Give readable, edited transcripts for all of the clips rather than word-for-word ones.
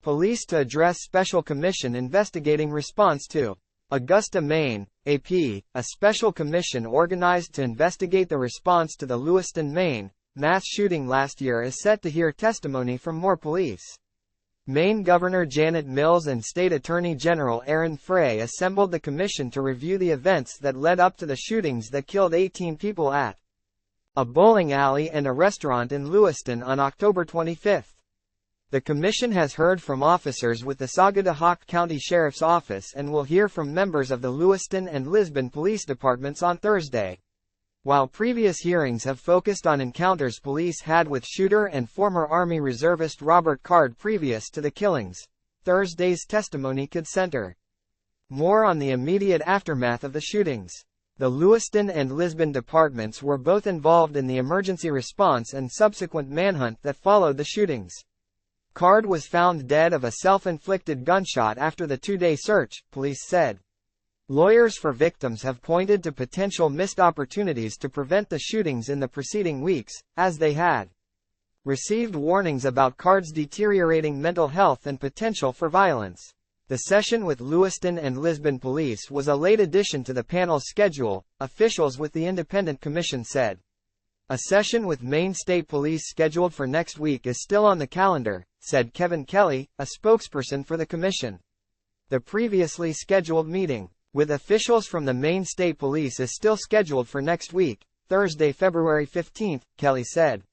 police to address special commission investigating response to AUGUSTA, Maine, AP. A special commission organized to investigate the response to the Lewiston, Maine, mass shooting last year is set to hear testimony from more police. Maine Governor Janet Mills and State Attorney General Aaron Frey assembled the commission to review the events that led up to the shootings that killed 18 people at a bowling alley and a restaurant in Lewiston on October 25. The commission has heard from officers with the Sagadahoc County Sheriff's Office and will hear from members of the Lewiston and Lisbon police departments on Thursday. While previous hearings have focused on encounters police had with shooter and former Army reservist Robert Card previous to the killings, Thursday's testimony could center more on the immediate aftermath of the shootings. The Lewiston and Lisbon departments were both involved in the emergency response and subsequent manhunt that followed the shootings. Card was found dead of a self-inflicted gunshot after the two-day search, police said. Lawyers for victims have pointed to potential missed opportunities to prevent the shootings in the preceding weeks, as they had received warnings about Card's deteriorating mental health and potential for violence. The session with Lewiston and Lisbon police was a late addition to the panel's schedule, officials with the independent commission said. A session with Maine State Police scheduled for next week is still on the calendar, said Kevin Kelly, a spokesperson for the commission. The previously scheduled meeting with officials from the Maine State Police is still scheduled for next week, Thursday, February 15, Kelly said.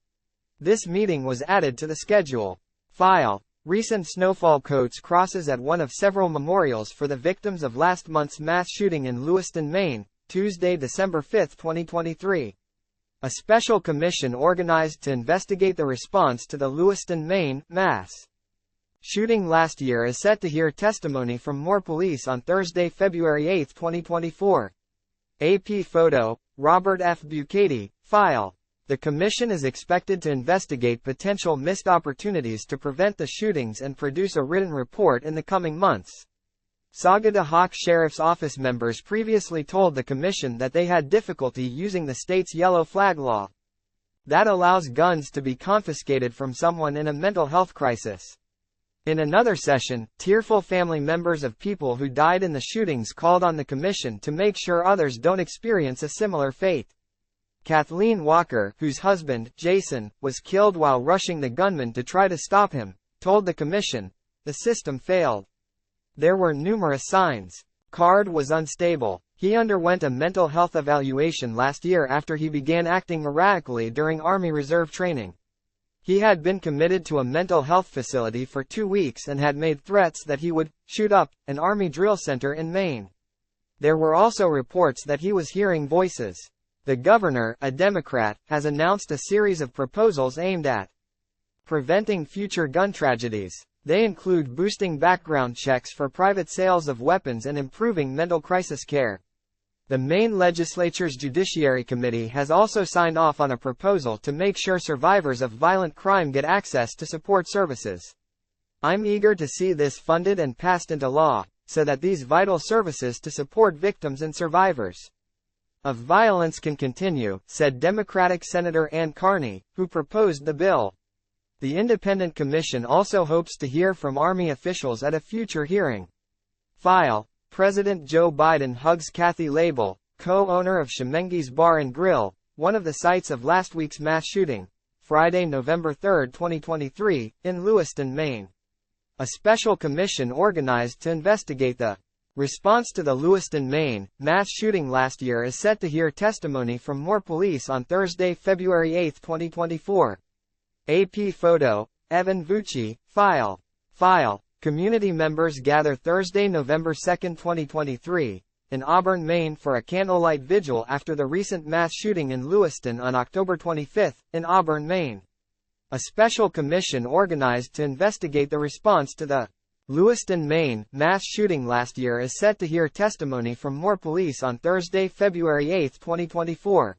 This meeting was added to the schedule. File. Recent snowfall coats crosses at one of several memorials for the victims of last month's mass shooting in Lewiston, Maine, Tuesday, December 5, 2023. A special commission organized to investigate the response to the Lewiston, Maine, mass shooting last year is set to hear testimony from more police on Thursday, February 8, 2024. AP photo, Robert F. Bucati, file. The commission is expected to investigate potential missed opportunities to prevent the shootings and produce a written report in the coming months. Sagadahoc Sheriff's Office members previously told the commission that they had difficulty using the state's yellow flag law that allows guns to be confiscated from someone in a mental health crisis. In another session, tearful family members of people who died in the shootings called on the commission to make sure others don't experience a similar fate. Kathleen Walker, whose husband, Jason, was killed while rushing the gunman to try to stop him, told the commission, the system failed. There were numerous signs. Card was unstable. He underwent a mental health evaluation last year after he began acting erratically during Army Reserve training. He had been committed to a mental health facility for 2 weeks and had made threats that he would shoot up an Army drill center in Maine. There were also reports that he was hearing voices. The governor, a Democrat, has announced a series of proposals aimed at preventing future gun tragedies. They include boosting background checks for private sales of weapons and improving mental crisis care. The Maine legislature's Judiciary Committee has also signed off on a proposal to make sure survivors of violent crime get access to support services. I'm eager to see this funded and passed into law, so that these vital services to support victims and survivors of violence can continue, said Democratic Senator Ann Carney, who proposed the bill. The independent commission also hopes to hear from Army officials at a future hearing. File. President Joe Biden hugs Kathy Label, co-owner of Shemengi's Bar and Grill, one of the sites of last week's mass shooting, Friday, November 3, 2023, in Lewiston, Maine. A special commission organized to investigate the response to the Lewiston, Maine, mass shooting last year is set to hear testimony from more police on Thursday, February 8, 2024. AP photo, Evan Vucci, file. Community members gather Thursday, November 2, 2023, in Auburn, Maine for a candlelight vigil after the recent mass shooting in Lewiston on October 25, in Auburn, Maine. A special commission organized to investigate the response to the Lewiston, Maine, mass shooting last year is set to hear testimony from more police on Thursday, February 8, 2024.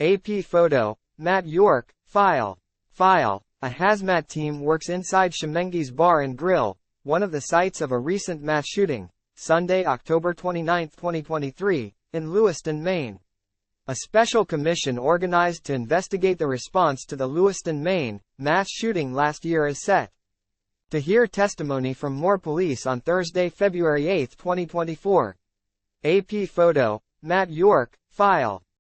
AP photo, Matt York, file. A hazmat team works inside Shemengi's Bar and Grill, one of the sites of a recent mass shooting, Sunday, October 29, 2023, in Lewiston, Maine. A special commission organized to investigate the response to the Lewiston, Maine, mass shooting last year is set to hear testimony from more police on Thursday, February 8, 2024. AP photo, Matt York, file.